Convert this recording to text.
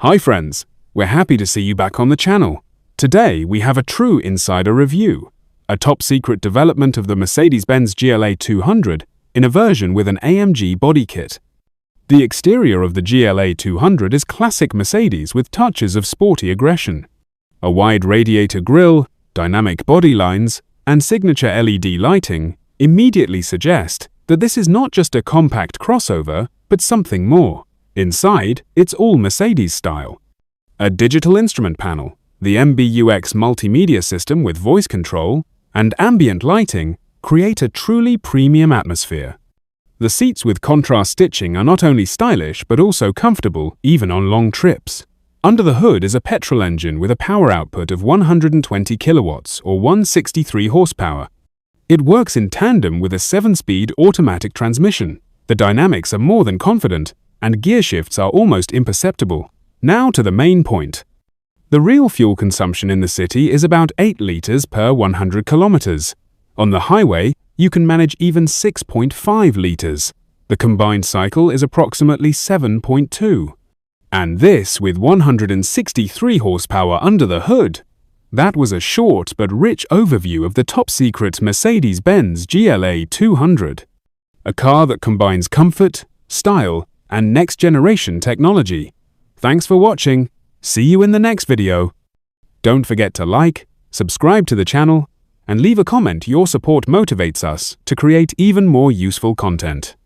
Hi friends, we're happy to see you back on the channel. Today we have a true insider review, a top-secret development of the Mercedes-Benz GLA 200 in a version with an AMG body kit. The exterior of the GLA 200 is classic Mercedes with touches of sporty aggression. A wide radiator grille, dynamic body lines, and signature LED lighting immediately suggest that this is not just a compact crossover, but something more. Inside, it's all Mercedes style. A digital instrument panel, the MBUX multimedia system with voice control, and ambient lighting create a truly premium atmosphere. The seats with contrast stitching are not only stylish but also comfortable even on long trips. Under the hood is a petrol engine with a power output of 120 kilowatts or 163 horsepower. It works in tandem with a 7-speed automatic transmission. The dynamics are more than confident, and gear shifts are almost imperceptible. Now to the main point. The real fuel consumption in the city is about 8 liters per 100 kilometers. On the highway, you can manage even 6.5 liters. The combined cycle is approximately 7.2. And this with 163 horsepower under the hood. That was a short but rich overview of the top-secret Mercedes-Benz GLA 200. A car that combines comfort, style, and next-generation technology. Thanks for watching. See you in the next video. Don't forget to like, subscribe to the channel, and leave a comment. Your support motivates us to create even more useful content.